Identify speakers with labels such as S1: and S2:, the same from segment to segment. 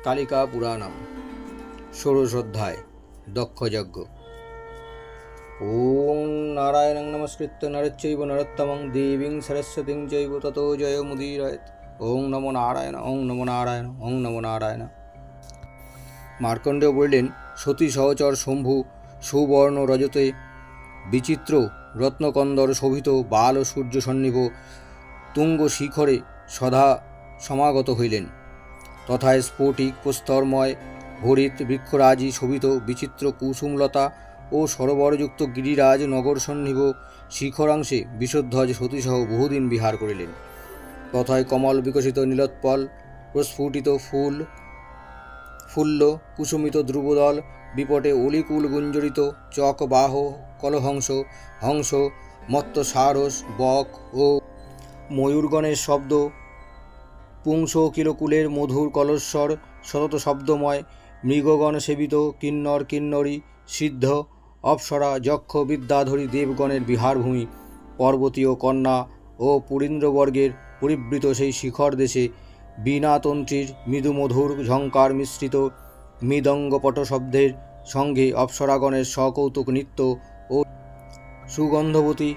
S1: কালিকা পুরাণম ষোড়শ অধ্যায় দক্ষযজ্ঞ। ওং নারায়ণং নমস্কৃত্য নরচৈব নরোত্তমং দেবীং সরস্বতীং চৈব ততো জয়মুদীরয়েৎ। ওং নমো নারায়ণ, ওং নমো নারায়ণ, ওং নমো নারায়ণ। মার্কণ্ডেয় বললেন, সতী সহচর শম্ভু সুবর্ণ রজতে বিচিত্র রত্নকন্দর শোভিত বাল ও সূর্য সন্নিভ তুঙ্গ শিখরে সদা সমাগত হইলেন। তথায় স্ফটিক প্রস্তরময় হরিত বৃক্ষরাজি শোভিত বিচিত্র কুসুমলতা ও সরোবরযুক্ত গিরিরাজ নগর সন্নিভ শিখরাংশে বিশধ্বজ সতীসহ বহুদিন বিহার করিলেন। তথায় কমল বিকশিত নীলোৎপল প্রস্ফুটিত ফুল্ল কুসুমিত ধ্রুবদল বিপটে অলিকুল গুঞ্জরিত চকবাহ কলহংস হংস মত্ত সারস বক ও ময়ূরগণের শব্দ পুংস কিলকুলের মধুর কলস্বর শতত শব্দময় মৃগগণ সেবিত কিন্নর কিন্নরী সিদ্ধ অপ্সরা যক্ষ বিদ্যাধরী দেবগণের বিহারভূমি পর্বতীয় কন্যা ও পুরীন্দ্রবর্গের পরিবৃত সেই শিখর দেশে বীণাতন্ত্রীর মৃদুমধুর ঝঙ্কার মিশ্রিত মৃদঙ্গপট শব্দের সঙ্গে অপ্সরাগণের সকৌতুক নৃত্য ও সুগন্ধবতী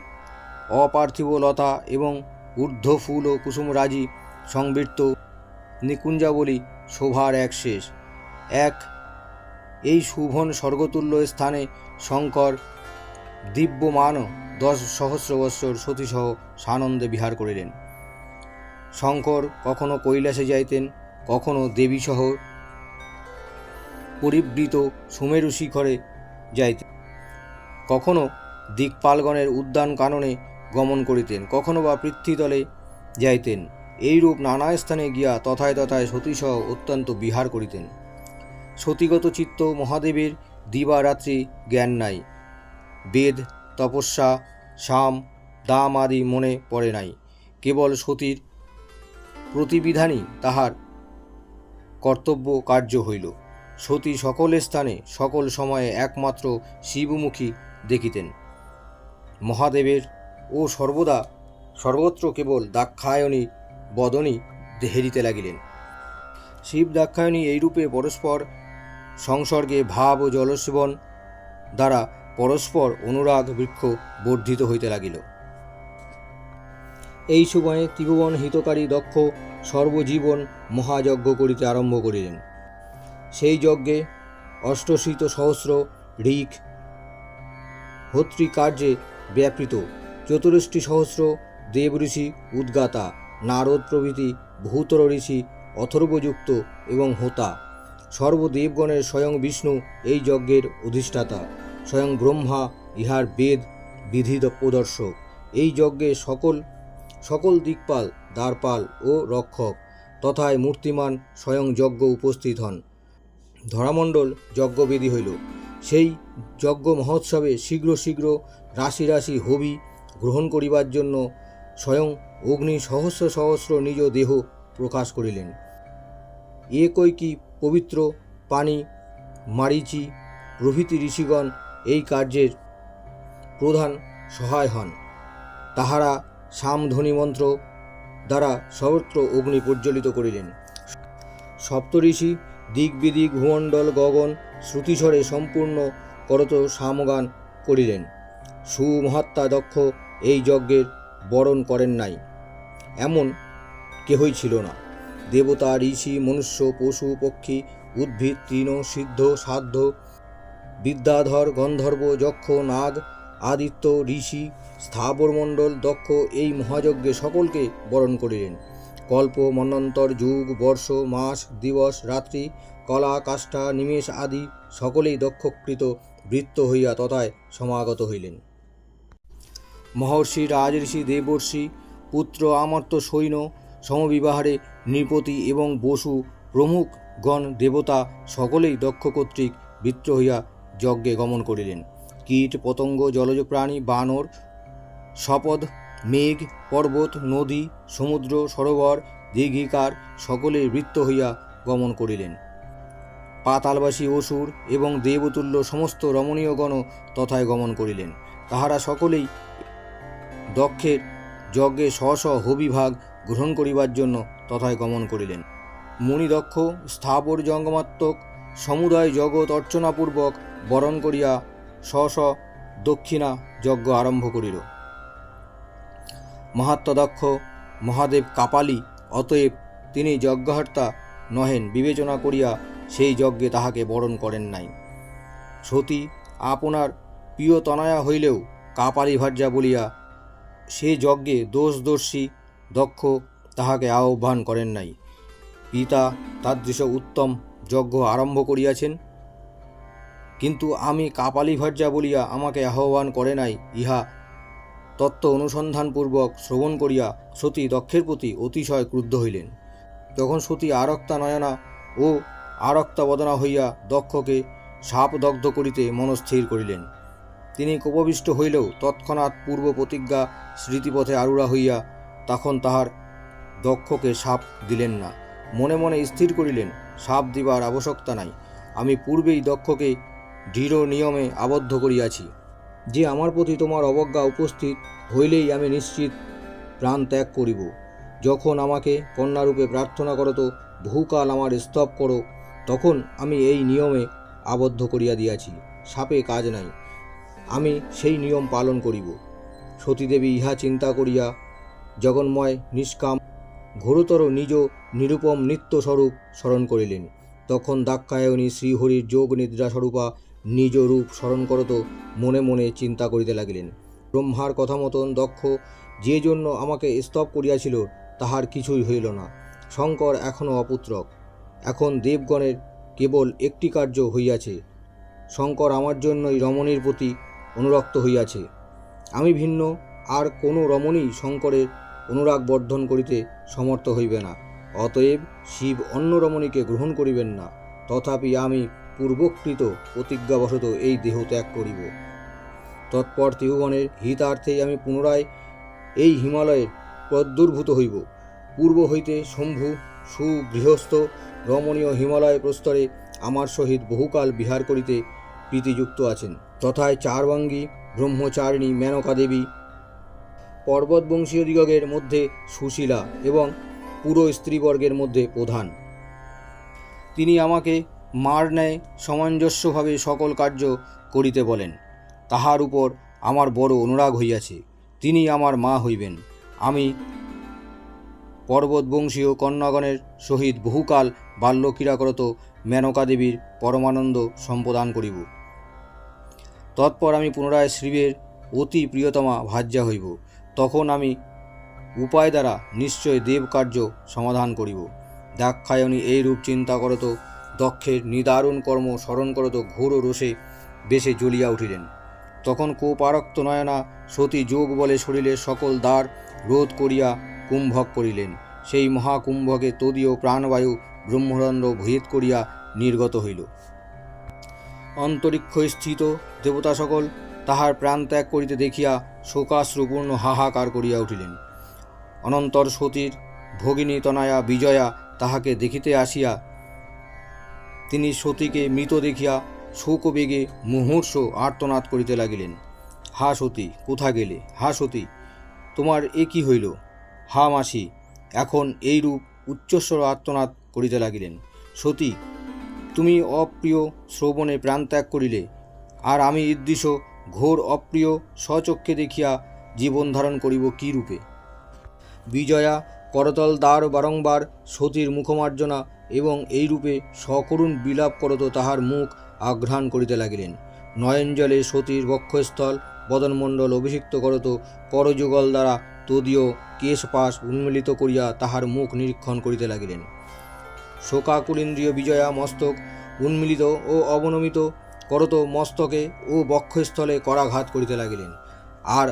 S1: অপার্থিব লতা এবং ঊর্ধ্ব ফুল ও কুসুমরাজি সংবৃত্ত নিকুঞ্জাবলী শোভার এক শেষ এক। এই শুভন স্বর্গতুল্য স্থানে শঙ্কর দিব্যমান 10 সহস্র বৎসর সতীসহ সানন্দে বিহার করিলেন। শঙ্কর কখনো কৈলাসে যাইতেন, কখনো দেবীসহ পরিবৃত সুমেরু শিখরে যাইতেন, কখনো দিকপালগণের উদ্যান কাননে গমন করিতেন, কখনো বা পৃথ্বীতলে যাইতেন। এইরূপ নানা স্থানে গিয়া তথায় তথায় সতীসহ অত্যন্ত বিহার করিতেন। সতীগত চিত্ত মহাদেবের দিবারাত্রি জ্ঞান নাই। বেদ তপস্যা সাম দাম আদি মনে পড়ে নাই। কেবল সতীর প্রতিবিধানই তাহার কর্তব্য কার্য হইল। সতী সকল স্থানে সকল সময়ে একমাত্র শিবমুখী দেখিতেন মহাদেবের ও সর্বত্র কেবল দাক্ষায়ণী বদনী হেরিতে লাগিলেন। শিব দাক্ষায়ণী এইরূপে পরস্পর সংসর্গে ভাব ও জলসেবন দ্বারা পরস্পর অনুরাগ বৃক্ষ বর্ধিত হইতে লাগিল। এই সময়ে ত্রিভুবন হিতকারী দক্ষ সর্বজীবন মহাযজ্ঞ করিতে আরম্ভ করিলেন। সেই যজ্ঞে ৮৮ সহস্র ঋক হোত্রীকার্যে ব্যাপৃত ৪৪ সহস্র দেবঋষি উদ্গাতা নারদ প্রভৃতি বহুতর ঋষি অথর্বযুক্ত এবং হোতা সর্বদেবগণের স্বয়ং বিষ্ণু এই যজ্ঞের অধিষ্ঠাতা, স্বয়ং ব্রহ্মা ইহার বেদ বিধি প্রদর্শক। এই যজ্ঞে সকল দিকপাল দ্বারপাল ও রক্ষক তথায় মূর্তিমান স্বয়ং যজ্ঞ উপস্থিত হন। ধরামণ্ডল যজ্ঞবেদী হইল। সেই যজ্ঞ মহোৎসবে শীঘ্র শীঘ্র রাশি রাশি হবি গ্রহণ করিবার জন্য স্বয়ং অগ্নি সহস্র সহস্র নিজ দেহ প্রকাশ করিলেন। একৈকি পবিত্র পানি মারিচি প্রভৃতি ঋষিগণ এই কার্যের প্রধান সহায় হন। তাহারা সামধ্বনি মন্ত্র দ্বারা সর্বত্র অগ্নি প্রজ্বলিত করিলেন। সপ্তঋষি দিগ্বিদিক ভূমণ্ডল গগন শ্রুতিস্বরে সম্পূর্ণ করত সামগান করিলেন। সুমহাত্মা দক্ষ এই যজ্ঞের বরণ করেন নাই এমন কেহই ছিল না। দেবতা ঋষি মনুষ্য পশু পক্ষী উদ্ভিদ তৃণ সিদ্ধ সাধ্য বিদ্যাধর গন্ধর্ব যক্ষ নাগ আদিত্য ঋষি স্থাবরমণ্ডল দক্ষ এই মহাযজ্ঞে সকলকে বরণ করিলেন। কল্প মন্বন্তর যুগ বর্ষ মাস দিবস রাত্রি কলা কাষ্ঠা নিমেষ আদি সকলেই দক্ষকৃত বৃত্ত হইয়া তথায় সমাগত হইলেন। মহর্ষি রাজঋষি দেবর্ষি পুত্র আমর্ত্য সৈন্য সমবিবাহারে নৃপতি এবং বসু প্রমুখ গণ দেবতা সকলেই দক্ষ কর্তৃক বৃত্ত হইয়া যজ্ঞে গমন করিলেন। কীট পতঙ্গ জলজ প্রাণী বানর শপদ মেঘ পর্বত নদী সমুদ্র সরোবর দীর্ঘিকার সকলেই বৃত্ত হইয়া গমন করিলেন। পাতালবাসী অসুর এবং দেবতুল্য সমস্ত রমণীয়গণ তথায় গমন করিলেন। তাহারা সকলেই দক্ষের যজ্ঞে স্ব স্ব হবিভাগ গ্রহণ করিবার জন্য তথায় গমন করিলেন। মুনিদক্ষ স্থাবর জঙ্গমাত্মক সমুদয় জগৎ অর্চনাপূর্বক বরণ করিয়া স্ব দক্ষিণা যজ্ঞ আরম্ভ করিল। মহাত্মদক্ষ মহাদেব কাপালি, অতএব তিনি যজ্ঞহর্তা নহেন বিবেচনা করিয়া সেই যজ্ঞে তাহাকে বরণ করেন নাই। সতী আপনার প্রিয়তনয়া হইলেও কাপালি ভার্যা বলিয়া সে যজ্ঞে দোষদর্শী দক্ষ তাহাকে আহ্বান করেন নাই। পিতা তাদৃশ উত্তম যজ্ঞ আরম্ভ করিয়াছেন, কিন্তু আমি কাপালি ভার্যা বলিয়া আমাকে আহ্বান করে নাই, ইহা তত্ত্ব অনুসন্ধানপূর্বক শ্রবণ করিয়া সতী দক্ষের প্রতি অতিশয় ক্রুদ্ধ হইলেন। তখন সতী আরক্তা নয়না ও আরক্তা বদনা হইয়া দক্ষকে শাপদগ্ধ করিতে মনস্থির করিলেন। তিনি কোপবিষ্ট হইলেও তৎক্ষণাৎ পূর্ব প্রতিজ্ঞা স্মৃতিপথে আরূঢ়া হইয়া তখন তাহার দক্ষকে শাপ দিলেন না। মনে মনে স্থির করিলেন, শাপ দিবার আবশ্যকতা নাই, আমি পূর্বেই দক্ষকে দৃঢ় নিয়মে আবদ্ধ করিয়াছি যে আমার প্রতি তোমার অবজ্ঞা উপস্থিত হইলেই আমি নিশ্চিত প্রাণ ত্যাগ করিব। যখন আমাকে কন্যারূপে প্রার্থনা করত, বহুকাল আমার স্তব করো, তখন আমি এই নিয়মে আবদ্ধ করিয়া দিয়াছি, শাপে কাজ নাই, আমি সেই নিয়ম পালন করিব। সতীদেবী ইহা চিন্তা করিয়া জগন্ময় নিষ্কাম ঘোরতর নিজ নিরূপম নিত্যস্বরূপ স্মরণ করিলেন। তখন দাক্ষায়ণী শ্রীহরির যোগ নিদ্রা স্বরূপা নিজ রূপ স্মরণ করত মনে মনে চিন্তা করিতে লাগিলেন। ব্রহ্মার কথা মতন দক্ষ যে জন্য আমাকে স্তব করিয়াছিল তাহার কিছুই হইল না। শঙ্কর এখনও অপুত্রক, এখন দেবগণের কেবল একটি কার্য হইয়াছে, শঙ্কর আমার জন্যই রমণীর প্রতি অনুরক্ত হইয়াছে, আমি ভিন্ন আর কোনো রমণী শঙ্করের অনুরাগ বর্ধন করিতে সমর্থ হইবে না। অতএব শিব অন্য রমণীকে গ্রহণ করিবেন না, তথাপি আমি পূর্বকৃত প্রতিজ্ঞাবশত এই দেহ ত্যাগ করিব। তৎপর ত্রিভুবনের হিতার্থেই আমি পুনরায় এই হিমালয়ে প্রদুর্ভূত হইব। পূর্ব হইতে শম্ভু সুগৃহস্থ রমণীয় হিমালয় প্রস্তরে আমার সহিত বহুকাল বিহার করিতে প্রীতিযুক্ত আছেন। তথায় চারবাঙ্গী ব্রহ্মচারিণী মেনকা দেবী পর্বতবংশীয়দিগের মধ্যে সুশীলা এবং পুরো স্ত্রীবর্গের মধ্যে প্রধান। তিনি আমাকে মার ন্যায় সামঞ্জস্যভাবে সকল কার্য করিতে বলেন। তাহার উপর আমার বড় অনুরাগ হইয়াছে, তিনি আমার মা হইবেন। আমি পর্বতবংশীয় কন্যাগণের সহিত বহুকাল বাল্যক্রীড়া করত মেনকা দেবীর পরমানন্দ সম্প্রদান করিব। তৎপর আমি পুনরায় শিবের অতি প্রিয়তমা ভার্যা হইব। তখন আমি উপায় দ্বারা নিশ্চয় দেব কার্য সমাধান করিব। দাক্ষায়ণী এই রূপ চিন্তা করত, দক্ষের নিদারুণ কর্ম স্মরণ করত ঘোর রোষে বেশে জ্বলিয়া উঠিলেন। তখন কোপারক্ত নয়না সতী যোগ বলে শরীরের সকল দ্বার রোধ করিয়া কুম্ভক করিলেন। সেই মহাকুম্ভকে তদীয় প্রাণবায়ু ব্রহ্মরন্ধ্র ভেদ করিয়া নির্গত হইল। অন্তরিক্ষ স্থিত দেবতা সকল তাহার প্রাণ ত্যাগ করিতে দেখিয়া শোকাশ্রুপূর্ণ হাহাকার করিয়া উঠিলেন। অনন্তর সতীর ভগিনী তনয়া বিজয়া তাহাকে দেখিতে আসিয়া তিনি সতীকে মৃত দেখিয়া শোকবেগে মুহূর্ষ আর্তনাদ করিতে লাগিলেন। হা সতী, কোথা গেলে? হা সতী, তোমার এ কি হইল? হা মাসি, এখন এইরূপ উচ্চস্বর আর্তনাদ করিতে লাগিলেন। সতী, তুমি অপ্রিয় শ্রবণে প্রাণত্যাগ করিলে, আর আমি ঈদৃশ ঘোর অপ্রিয় স্বচক্ষে দেখিয়া জীবন ধারণ করিব কি রূপে? বিজয়া করতল দ্বার বারংবার সতীর মুখমার্জনা এবং এই রূপে সকরুণ বিলাপ করত তাহার মুখ আঘ্রাণ করিতে লাগিলেন। নয়নজলে সতীর বক্ষস্থল বদনমণ্ডল অভিষিক্ত করত করযুগল দ্বারা তদীয় কেশপাশ উন্মিলিত করিয়া তাহার মুখ নিরীক্ষণ করিতে লাগিলেন। শোকাকুলেন্দ্রিয় বিজয়া মস্তক উন্মিলিত ও অবনমিত করত মস্তকে ও বক্ষস্থলে করাঘাত করিতে লাগিলেন। আর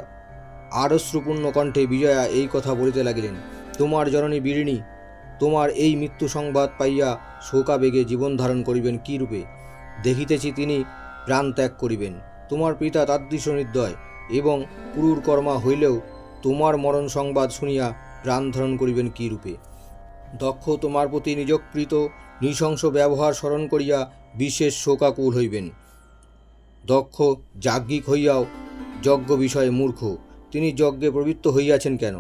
S1: আরশ্রুপূর্ণ কণ্ঠে বিজয়া এই কথা বলিতে লাগিলেন, তোমার জননী বীরিণী তোমার এই মৃত্যু সংবাদ পাইয়া শোকাবেগে জীবন ধারণ করিবেন কি রূপে? দেখিতেছি তিনি প্রাণ ত্যাগ করিবেন। তোমার পিতা তাদৃশ নির্দয় এবং ক্রূর কর্মা হইলেও তোমার মরণ সংবাদ শুনিয়া প্রাণ ধারণ করিবেন কি রূপে? দক্ষ তোমার প্রতি নিজকৃত নৃশংস ব্যবহার স্মরণ করিয়া বিশেষ শোকাকুল হইবেন। দক্ষ যাজ্ঞিক হইয়াও যজ্ঞ বিষয়ে মূর্খ, তিনি যজ্ঞে প্রবৃত্ত হইয়াছেন কেন?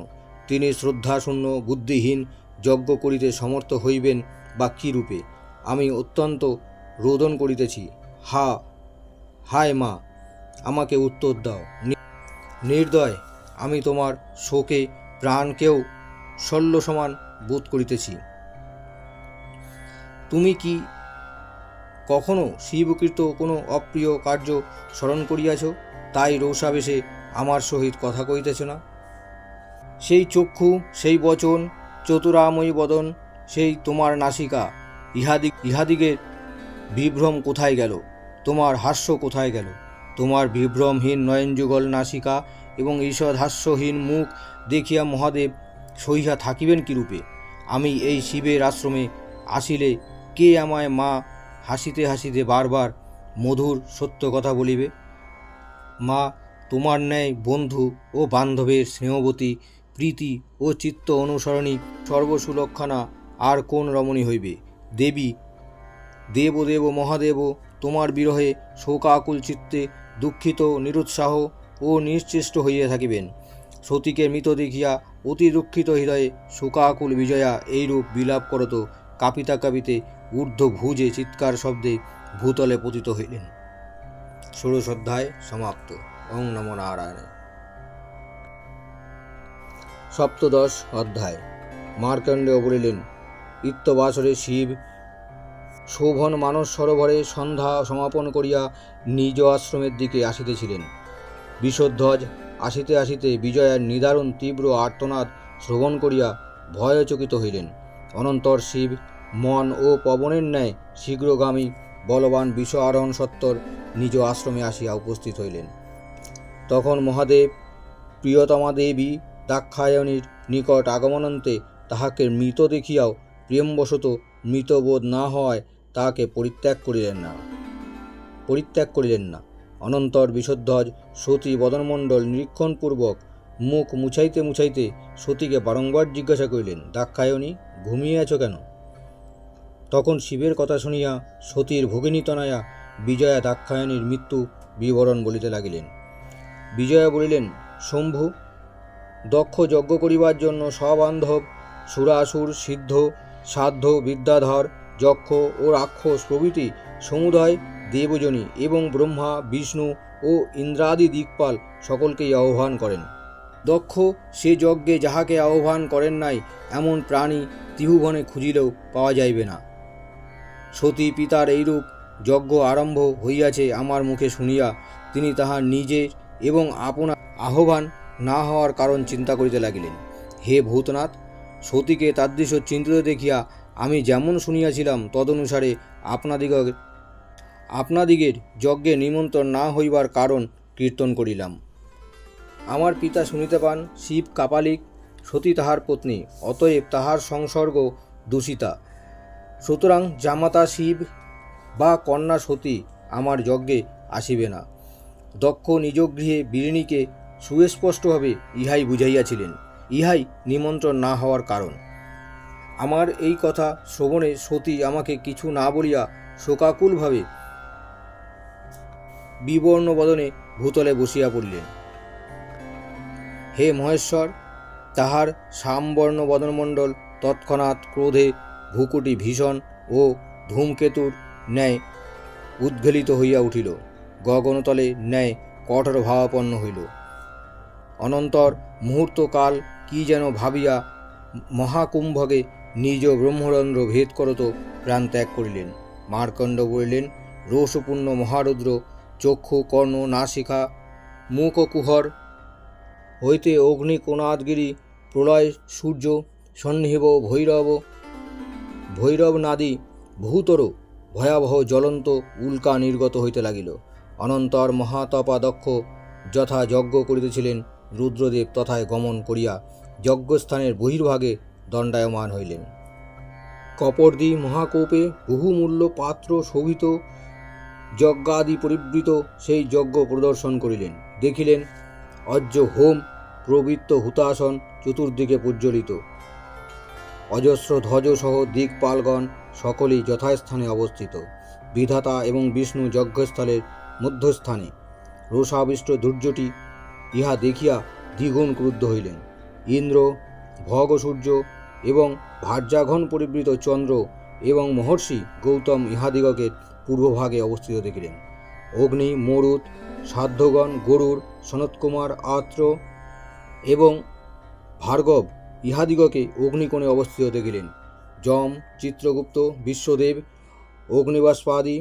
S1: তিনি শ্রদ্ধাশূন্য বুদ্ধিহীন যজ্ঞ করিতে সমর্থ হইবেন বা কী রূপে? আমি অত্যন্ত রোদন করিতেছি। হায় মা, আমাকে উত্তর দাও। নির্দয়, আমি তোমার শোকে প্রাণকেও শল্য সমান বোধ করিতেছি। তুমি কি কখনো শিবকৃত কোনো অপ্রিয় কার্য স্মরণ করিয়াছ, তাই রৌষাবেশে আমার সহিত কথা কইতেছ না? সেই চক্ষু, সেই বচন, চতুরাময়ী বদন, সেই তোমার নাসিকা, ইহাদিগের বিভ্রম কোথায় গেল? তোমার হাস্য কোথায় গেল? তোমার বিভ্রমহীন নয়নযুগল নাসিকা এবং ঈষৎ হাস্যহীন মুখ দেখিয়া মহাদেব সহিয়া থাকিবেন কিরূপে? আমি এই শিবের আশ্রমে আসিলে কে আমায় মা হাসিতে হাসিতে বারবার মধুর সত্য কথা বলিবে? মা, তোমার ন্যায় বন্ধু ও বান্ধবের স্নেহবতী, প্রীতি ও চিত্ত অনুসরণী সর্বসুলক্ষণা আর কোন রমণী হইবে? দেবদেব মহাদেব তোমার বিরহে শোকাকুল চিত্তে দুঃখিত, নিরুৎসাহ ও নিশ্চেষ্ট হইয়া থাকিবেন। সতীকে মৃত দেখিয়া অতি দুঃখিত হৃদয়ে শোকাকুল বিজয়া এইরূপ বিলাপ করত কাঁপিতে কাঁপিতে ঊর্ধ্ব ভুজে চিৎকার শব্দে ভূতলে পতিত হইলেন। ষোড়শ অধ্যায় সমাপ্ত। ওং নমো নারায়ণায়। সপ্তদশ অধ্যায়। মার্কণ্ডেয় বলিলেন, ইত্যবাসরে শিব শোভন মানস সরোবরে সন্ধ্যা সমাপন করিয়া নিজ আশ্রমের দিকে আসিতেছিলেন। বিষধ্বজ আসিতে আসিতে বিজয়ার নিদারুণ তীব্র আর্তনাদ শ্রবণ করিয়া ভয়চকিত হইলেন। অনন্তর শিব মন ও পবনের ন্যায় শীঘ্রগামী বলবান বিষ আরোহণ সত্তর নিজ আশ্রমে আসিয়া উপস্থিত হইলেন। তখন মহাদেব প্রিয়তমা দেবী দাক্ষায়ণীর নিকট আগমনন্তে তাহাকে মৃত দেখিয়াও প্রেমবশত মৃতবোধ না হওয়ায় তাহাকে পরিত্যাগ করিলেন না। অনন্তর বিষধ্বজ সতী বদনমণ্ডল নিরীক্ষণপূর্বক মুখ মুছাইতে মুছাইতে সতীকে বারংবার জিজ্ঞাসা করিলেন, দাক্ষায়ণী, ঘুমিয়ে আছো কেন? তখন শিবের কথা শুনিয়া সতীর ভগিনী তনয়া বিজয়া দাক্ষায়ণীর মৃত্যু বিবরণ বলিতে লাগিলেন। বিজয়া বলিলেন, শম্ভু, দক্ষ যজ্ঞ করিবার জন্য সবান্ধব সুরাসুর, সিদ্ধ, সাধ্য, বিদ্যাধর, যক্ষ ও রাক্ষস প্রভৃতি সমুদয় দেবজনী এবং ব্রহ্মা, বিষ্ণু ও ইন্দ্রাদি দিকপাল সকলকেই আহ্বান করেন। দক্ষ সে যজ্ঞে যাহাকে আহ্বান করেন নাই, এমন প্রাণী ত্রিভুবনে খুঁজিলেও পাওয়া যাইবে না। সতী পিতার এইরূপ যজ্ঞ আরম্ভ হইয়াছে আমার মুখে শুনিয়া তিনি তাহার নিজের এবং আপনার আহ্বান না হওয়ার কারণ চিন্তা করিতে লাগিলেন। হে ভূতনাথ, সতীকে তাদৃশ চিন্তিত দেখিয়া আমি যেমন শুনিয়াছিলাম তদনুসারে আপনাদিগের যজ্ঞে নিমন্ত্রণ না হইবার কারণ কীর্তন করিলাম। আমার পিতা শুনিতে পান শিব কাপালিক, সতী তাহার পত্নী, অতএব তাহার সংসর্গ দূষিতা। সুতরাং জামাতা শিব বা কন্যা সতী আমার যজ্ঞে আসিবে না। দক্ষ নিজ গৃহে বীরিণীকে সুস্পষ্টভাবে ইহাই বুঝাইয়াছিলেন। ইহাই নিমন্ত্রণ না হওয়ার কারণ। আমার এই কথা শ্রবণে সতী আমাকে কিছু না বলিয়া শোকাকুলভাবে বিবর্ণ বদনে ভূতলে বসিয়া পড়িলেন। হে মহেশ্বর, তাহার শ্যামবর্ণ বদনমণ্ডল তৎক্ষণাৎ ক্রোধে ভ্রূকুটি ভীষণ ও ধূমকেতুর ন্যায় উদ্বেলিত হইয়া উঠিল, গগনতলে ন্যায় কঠোর ভাবাপন্ন হইল। অনন্তর মুহূর্তকাল কি যেন ভাবিয়া মহাকুম্ভকে নিজ ব্রহ্মরন্ধ্র ভেদ করত প্রাণ ত্যাগ করিলেন। মার্কণ্ড বলিলেন, রোষপূর্ণ মহারুদ্র, চক্ষু, কর্ণ, নাসিকা, মুখ ও কুহর হইতে অগ্নি, কোণাদগিরি, প্রলয়, সূর্য, সন্নিহিব ভৈরবনাদি বহুতর ভয়াবহ জ্বলন্ত উল্কা নির্গত হইতে লাগিল। অনন্তর মহাতপা দক্ষ যথা যজ্ঞ করিতেছিলেন, রুদ্রদেব তথায় গমন করিয়া যজ্ঞস্থানের বহির্ভাগে দণ্ডায়মান হইলেন। কপর্দি মহাকূপে বহুমূল্য পাত্র শোভিত যজ্ঞাদি পরিবৃত সেই যজ্ঞ প্রদর্শন করিলেন। দেখিলেন অজ্জ হোম প্রবৃত্ত হুতাসন চতুর্দিকে প্রজ্বলিত, অজস্র ধ্বজসহ দিকপালগণ সকলেই যথাস্থানে অবস্থিত। বিধাতা এবং বিষ্ণু যজ্ঞস্থলের মধ্যস্থানে। রোষাবিষ্ট দুর্যটি ইহা দেখিয়া দ্বিগুণ ক্রুদ্ধ হইলেন। ইন্দ্র, ভগ সূর্য এবং ভার্যাঘন পরিবৃত চন্দ্র এবং মহর্ষি গৌতম ইহাদিগকে পূর্বভাগে অবস্থিত দেখিলেন। অগ্নি, মরুত, সাধ্যগণ, গরুড়, সনৎকুমার, আত্র এবং ভার্গব ইহাদিগকে অগ্নিকোণে অবস্থিত দেখিলেন। যম, চিত্রগুপ্ত, বিশ্বদেব, অগ্নিবাষ্পাদি,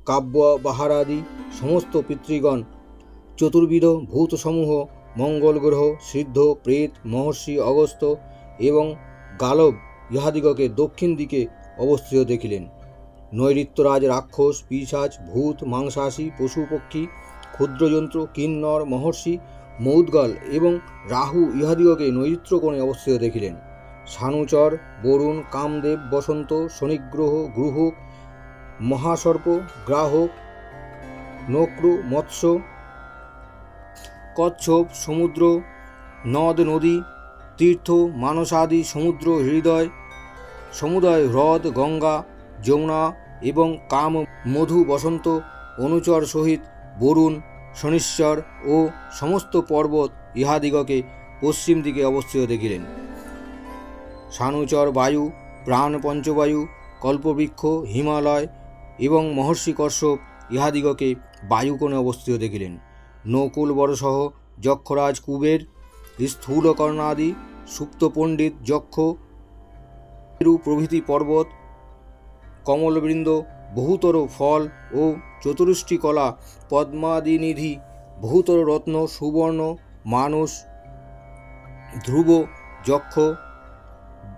S1: কাব্যবাহারাদি সমস্ত পিতৃগণ, চতুর্বিধ ভূতসমূহ, মঙ্গল গ্রহ, সিদ্ধ, প্রেত, মহর্ষি অগস্ত্য এবং গালব ইহাদিগকে দক্ষিণ দিকে অবস্থিত দেখিলেন। নৈঋত্যরাজ রাক্ষস, পিশাচ, ভূত, মাংসাশী, পশু পক্ষী, ক্ষুদ্রযন্ত্র, কিন্নর, মহর্ষি, মৌদ্গল এবং রাহু ইহাদিগকে নৈঋত্যকোণে অবস্থিত দেখিলেন। সানুচর, বরুণ, কামদেব, বসন্ত, শনিগ্রহ, গ্রুহক, মহাসর্প, গ্রাহক, নক্র, মৎস্য, কচ্ছপ, সমুদ্র, নদ নদী, তীর্থ, মানসাদি সমুদ্র, সমুদয় হ্রদ, গঙ্গা, যমুনা এবং কাম, মধু, বসন্ত, অনুচর সহিত বরুণ, শনিশ্চর ও সমস্ত পর্বত ইহাদিগকে পশ্চিম দিকে অবস্থিত দেখিলেন। সানুচর বায়ু, প্রাণ পঞ্চবায়ু, কল্পবৃক্ষ, হিমালয় এবং মহর্ষি কশ্যপ ইহাদিগকে বায়ুকোণে অবস্থিত দেখিলেন। নকুল বরসহ যক্ষরাজ কুবের, স্থূলকর্ণাদি, সুপ্ত পণ্ডিত যক্ষ প্রভৃতি পর্বত, কমলবৃন্দ, বহুতর ফল ও চতুষ্টি কলা, পদ্মাদিনিধি, বহুতর রত্ন, সুবর্ণ, মানুষ, ধ্রুব, যক্ষ,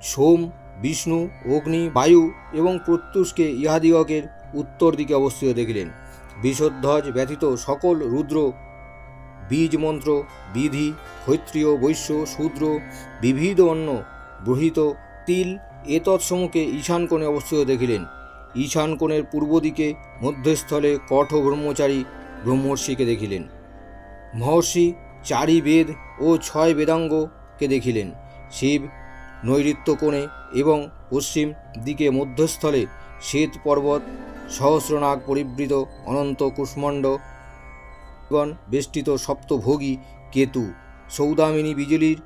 S1: সোম, বিষ্ণু, অগ্নি, বায়ু এবং প্রত্যুষকে ইহাদিগকের উত্তর দিকে অবস্থিত দেখিলেন। বিষধ্বজ ব্যতীত সকল রুদ্র, বীজ মন্ত্র, বিধি, ক্ষত্রিয়, বৈশ্য, শূদ্র, বিবিধ অন্ন, বৃহিত, তিল এতৎসমুখে ঈশান কোণে অবস্থিত দেখিলেন। ঈশান কোণের পূর্ব দিকে মধ্যস্থলে কঠ ব্রহ্মচারী ব্রহ্মর্ষিকে দেখিলেন। মহর্ষি চারি বেদ ও 6 বেদাঙ্গকে দেখিলেন। শিব নৈঋত্য কোণে এবং পশ্চিম দিকে মধ্যস্থলে শ্বেত পর্বত, সহস্রনাগ পরিবৃত অনন্ত কুষ্মণ্ড বেষ্টিত সপ্তভোগী কেতু, সৌদামিনী বিজলির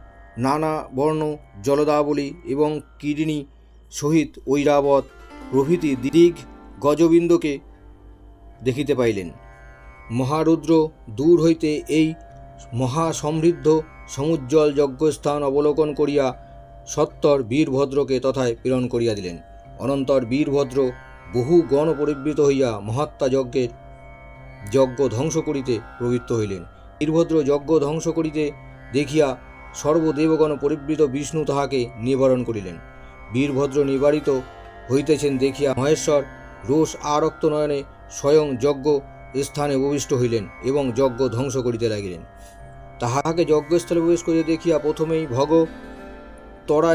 S1: নানা বর্ণ জলদাবলী এবং কিরিণী সহিত ঐরাবত প্রভৃতি দিগ গজবিন্দকে দেখিতে পাইলেন। মহারুদ্র দূর হইতে এই মহাসমৃদ্ধ সমুজ্জ্বল যজ্ঞস্থান অবলোকন করিয়া সত্বর বীরভদ্রকে তথায় প্রেরণ করিয়া দিলেন। অনন্তর বীরভদ্র বহু গণ পরিবৃত হইয়া মহাত্মা যজ্ঞ ধ্বংস করিতে প্রবৃত্ত হইলেন। বীরভদ্র যজ্ঞ ধ্বংস করিতে দেখিয়া সর্বদেবগণ পরিবৃত বিষ্ণু তাহাকে নিবারণ করিলেন। বীরভদ্র নিবারিত হইতেছেন দেখিয়া মহেশ্বর রোষ আরক্ত নয়নে স্বয়ং যজ্ঞ স্থানে উপবিষ্ট হইলেন এবং যজ্ঞ ধ্বংস করিতে লাগিলেন। তাহাকে যজ্ঞস্থলে প্রবেশ করিতে দেখিয়া প্রথমেই ভগ তরা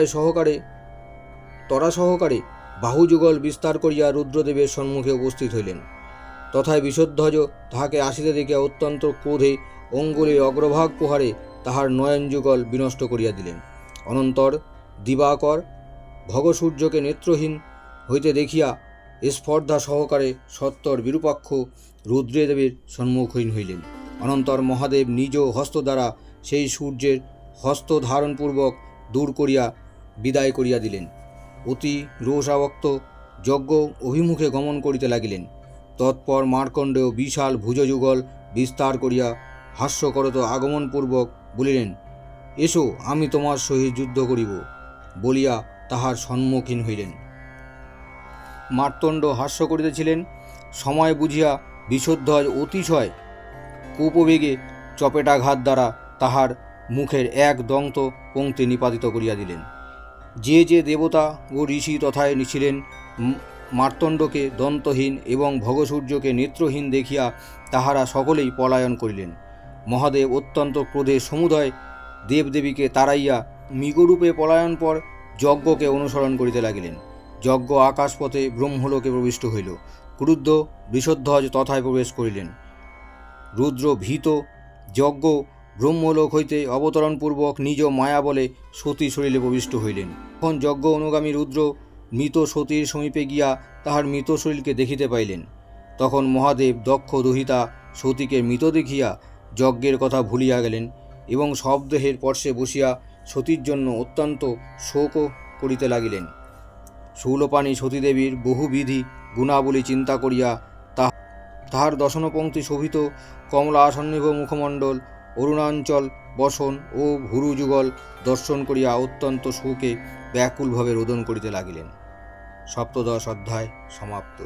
S1: সহকারে বাহুযুগল বিস্তার করিয়া রুদ্রদেবের সম্মুখে উপস্থিত হইলেন। তথায় বিষধ্বজ তাহাকে আসিতে দেখিয়া অত্যন্ত ক্রোধে অঙ্গুলির অগ্রভাগ প্রহারে তাহার নয়নযুগল বিনষ্ট করিয়া দিলেন। অনন্তর দিবাকর ভগসূর্যকে নেত্রহীন হইতে দেখিয়া স্পর্ধা সহকারে সত্বর বিরূপাক্ষ রুদ্রদেবের সম্মুখীন হইলেন। অনন্তর মহাদেব নিজ হস্ত দ্বারা সেই সূর্যের হস্ত ধারণপূর্বক দূর করিয়া বিদায় করিয়া দিলেন। অতি রোষাবক্ত যজ্ঞ অভিমুখে গমন করিতে লাগিলেন। তৎপর মার্কণ্ডেয় বিশাল ভুজযুগল বিস্তার করিয়া হাস্যকরত আগমনপূর্বক বলিলেন, এসো আমি তোমার সহিত যুদ্ধ করিব বলিয়া তাহার সম্মুখীন হইলেন। মার্তণ্ড হাস্য করিতেছিলেন। সময় বুঝিয়া বিষধ্বজ অতিশয় কোপবেগে চপেটাঘাত দ্বারা তাহার মুখের এক দন্ত পংক্তি নিপাতিত করিয়া দিলেন। যে যে দেবতা ও ঋষি তথায় ছিলেন মার্তণ্ডকে দন্তহীন এবং ভগসূর্যকে নেত্রহীন দেখিয়া তাহারা সকলেই পলায়ন করিলেন। মহাদেব অত্যন্ত ক্রোধে সমুদয় দেবদেবীকে তাড়াইয়া মৃগরূপে পলায়ন পর যজ্ঞকে অনুসরণ করিতে লাগিলেন। যজ্ঞ আকাশপথে ব্রহ্মলোকে প্রবিষ্ট হইল। ক্রুদ্ধ বিষধ্বজ তথায় প্রবেশ করিলেন। রুদ্র ভীত যজ্ঞ ব্রহ্মলোক হইতে অবতরণপূর্বক নিজ মায়া বলে সতী শরীরে প্রবিষ্ট হইলেন। তখন যজ্ঞ অনুগামী রুদ্র মৃত সতীর সমীপে গিয়া তাহার মৃত শরীরকে দেখিতে পাইলেন। তখন মহাদেব দক্ষ দুহিতা সতীকে মৃত দেখিয়া যজ্ঞের কথা ভুলিয়া গেলেন এবং শবদেহের পার্শ্বে বসিয়া সতীর জন্য অত্যন্ত শোক করিতে লাগিলেন। শূলপাণি সতীদেবীর বহুবিধি গুণাবলী চিন্তা করিয়া তাহার দশনপঙ্ক্তি শোভিত কমলাসন্নিভ মুখমণ্ডল, অরুণাঞ্চল বসন ও ভুরুযুগল দর্শন করিয়া অত্যন্ত শোকে ব্যাকুলভাবে রোদন করিতে লাগিলেন। সপ্তদশ অধ্যায় সমাপ্ত।